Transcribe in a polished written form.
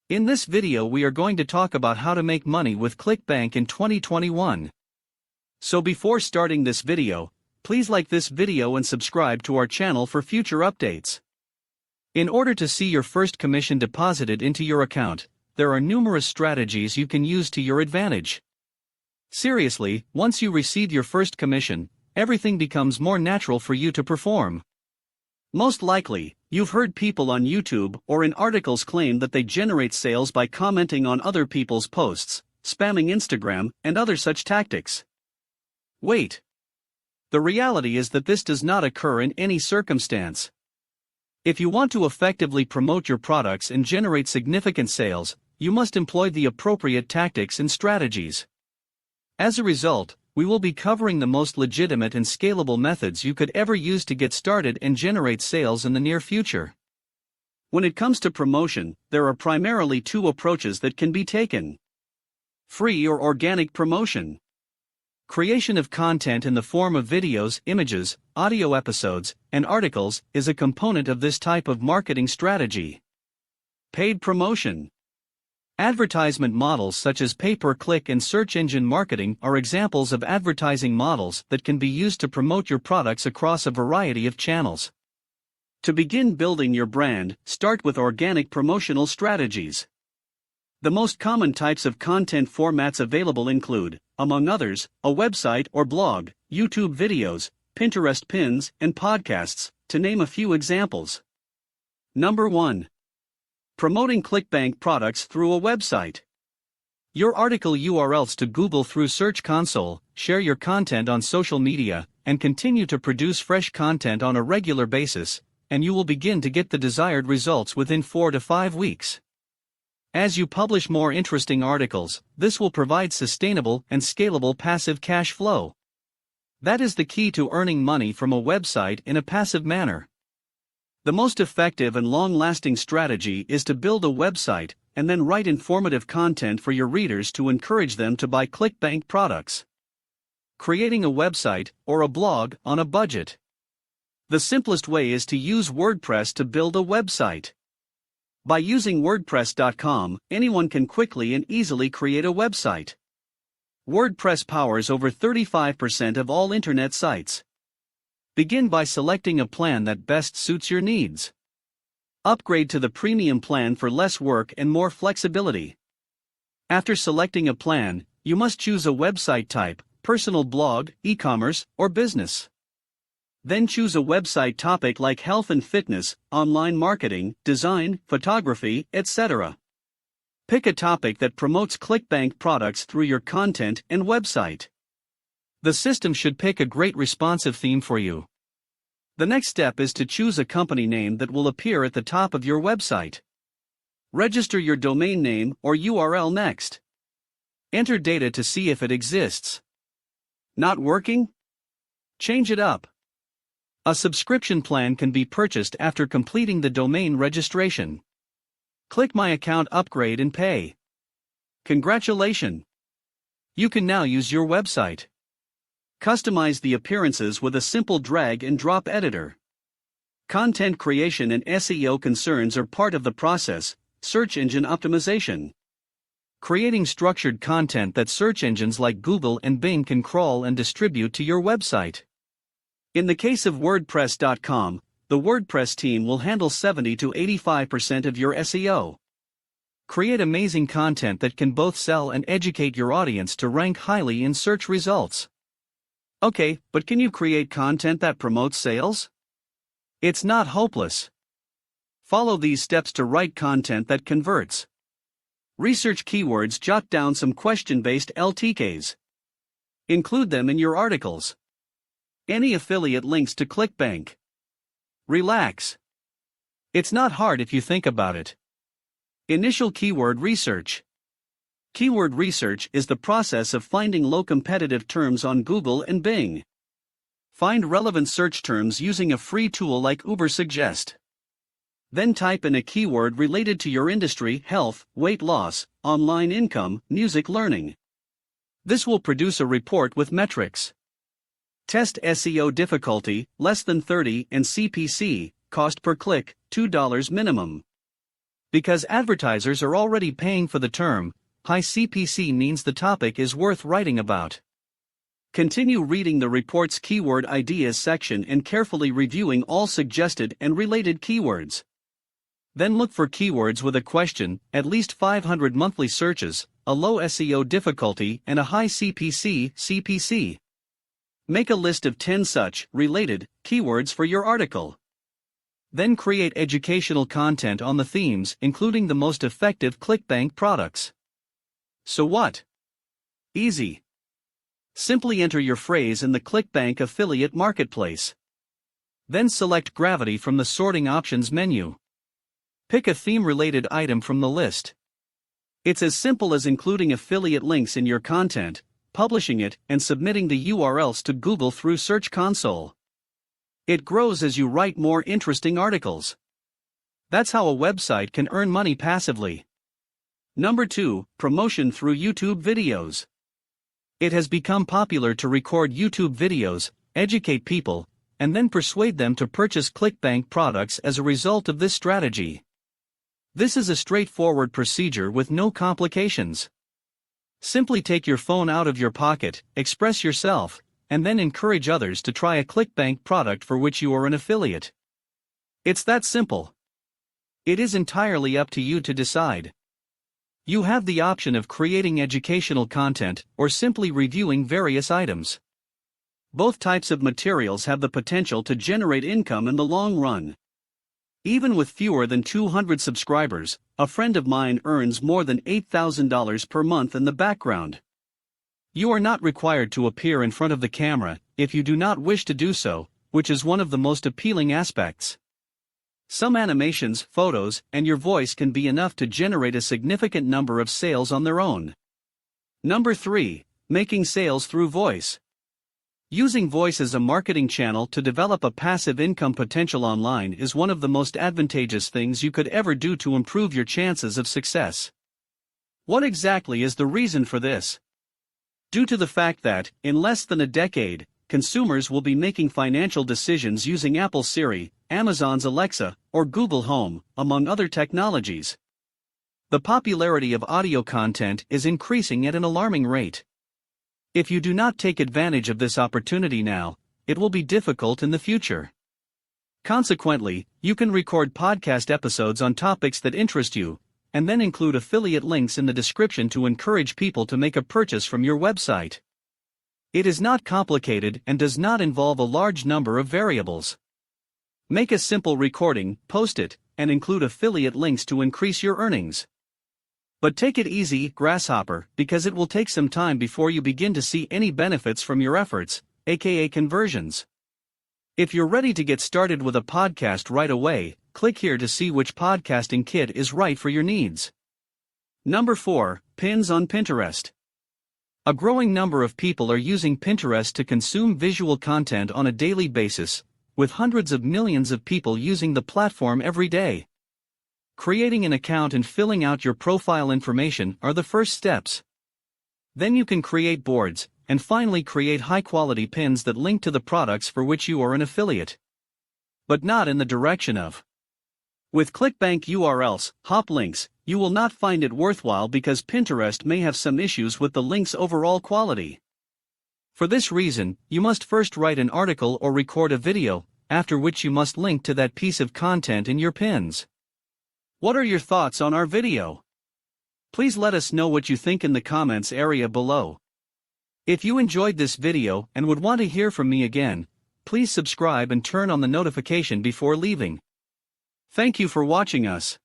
In this video we are going to talk about how to make money with ClickBank in 2021. So before starting this video, please like this video and subscribe to our channel for future updates. In order to see your first commission deposited into your account, there are numerous strategies you can use to your advantage. Seriously, once you receive your first commission, everything becomes more natural for you to perform. Most likely, you've heard people on YouTube or in articles claim that they generate sales by commenting on other people's posts, spamming Instagram, and other such tactics. Wait. The reality is that this does not occur in any circumstance. If you want to effectively promote your products and generate significant sales, you must employ the appropriate tactics and strategies. As a result, we will be covering the most legitimate and scalable methods you could ever use to get started and generate sales in the near future. When it comes to promotion, there are primarily two approaches that can be taken: free or organic promotion. Creation of content in the form of videos, images, audio episodes, and articles is a component of this type of marketing strategy. Paid promotion. Advertisement models such as pay-per-click and search engine marketing are examples of advertising models that can be used to promote your products across a variety of channels. To begin building your brand, start with organic promotional strategies. The most common types of content formats available include, among others, a website or blog, YouTube videos, Pinterest pins, and podcasts, to name a few examples. Number 1. Promoting ClickBank products through a website. Your article URLs to Google through Search Console, share your content on social media, and continue to produce fresh content on a regular basis, and you will begin to get the desired results within 4 to 5 weeks. As you publish more interesting articles, this will provide sustainable and scalable passive cash flow. That is the key to earning money from a website in a passive manner. The most effective and long-lasting strategy is to build a website and then write informative content for your readers to encourage them to buy ClickBank products. Creating a website or a blog on a budget. The simplest way is to use WordPress to build a website. By using WordPress.com, anyone can quickly and easily create a website. WordPress powers over 35% of all internet sites. Begin by selecting a plan that best suits your needs. Upgrade to the premium plan for less work and more flexibility. After selecting a plan, you must choose a website type: personal blog, e-commerce, or business. Then choose a website topic like health and fitness, online marketing, design, photography, etc. Pick a topic that promotes ClickBank products through your content and website. The system should pick a great responsive theme for you. The next step is to choose a company name that will appear at the top of your website. Register your domain name or URL next. Enter data to see if it exists. Not working? Change it up. A subscription plan can be purchased after completing the domain registration. Click My Account Upgrade and pay. Congratulations! You can now use your website. Customize the appearances with a simple drag-and-drop editor. Content creation and SEO concerns are part of the process: search engine optimization. Creating structured content that search engines like Google and Bing can crawl and distribute to your website. In the case of WordPress.com, the WordPress team will handle 70 to 85% of your SEO. Create amazing content that can both sell and educate your audience to rank highly in search results. Okay, but can you create content that promotes sales? It's not hopeless. Follow these steps to write content that converts. Research keywords. Jot down some question-based LTKs. Include them in your articles. Any affiliate links to ClickBank. Relax. It's not hard if you think about it. Initial keyword research. Keyword research is the process of finding low competitive terms on Google and Bing. Find relevant search terms using a free tool like Ubersuggest. Then type in a keyword related to your industry: health, weight loss, online income, music learning. This will produce a report with metrics. Test SEO difficulty, less than 30, and CPC, cost per click, $2 minimum. Because advertisers are already paying for the term, high CPC means the topic is worth writing about. Continue reading the report's keyword ideas section and carefully reviewing all suggested and related keywords. Then look for keywords with a question, at least 500 monthly searches, a low SEO difficulty, and a high CPC. Make a list of 10 such, related, keywords for your article. Then create educational content on the themes, including the most effective ClickBank products. So what? Easy. Simply enter your phrase in the ClickBank affiliate marketplace. Then select Gravity from the sorting options menu. Pick a theme-related item from the list. It's as simple as including affiliate links in your content, publishing it, and submitting the URLs to Google through Search Console. It grows as you write more interesting articles. That's how a website can earn money passively. Number 2, promotion through YouTube videos. It has become popular to record YouTube videos, educate people, and then persuade them to purchase ClickBank products as a result of this strategy. This is a straightforward procedure with no complications. Simply take your phone out of your pocket, express yourself, and then encourage others to try a ClickBank product for which you are an affiliate. It's that simple. It is entirely up to you to decide. You have the option of creating educational content or simply reviewing various items. Both types of materials have the potential to generate income in the long run. Even with fewer than 200 subscribers, a friend of mine earns more than $8,000 per month in the background. You are not required to appear in front of the camera if you do not wish to do so, which is one of the most appealing aspects. Some animations, photos, and your voice can be enough to generate a significant number of sales on their own. Number 3, making sales through voice. Using voice as a marketing channel to develop a passive income potential online is one of the most advantageous things you could ever do to improve your chances of success. What exactly is the reason for this? Due to the fact that, in less than a decade, consumers will be making financial decisions using Apple Siri, Amazon's Alexa, or Google Home, among other technologies. The popularity of audio content is increasing at an alarming rate. If you do not take advantage of this opportunity now, it will be difficult in the future. Consequently, you can record podcast episodes on topics that interest you, and then include affiliate links in the description to encourage people to make a purchase from your website. It is not complicated and does not involve a large number of variables. Make a simple recording, post it, and include affiliate links to increase your earnings. But take it easy, grasshopper, because it will take some time before you begin to see any benefits from your efforts, aka conversions. If you're ready to get started with a podcast right away, click here to see which podcasting kit is right for your needs. Number 4, pins on Pinterest. A growing number of people are using Pinterest to consume visual content on a daily basis, with hundreds of millions of people using the platform every day. Creating an account and filling out your profile information are the first steps. Then you can create boards, and finally create high-quality pins that link to the products for which you are an affiliate. But not in the direction of. With ClickBank URLs, hop links, you will not find it worthwhile because Pinterest may have some issues with the link's overall quality. For this reason, you must first write an article or record a video, after which you must link to that piece of content in your pins. What are your thoughts on our video? Please let us know what you think in the comments area below. If you enjoyed this video and would want to hear from me again, please subscribe and turn on the notification before leaving. Thank you for watching us.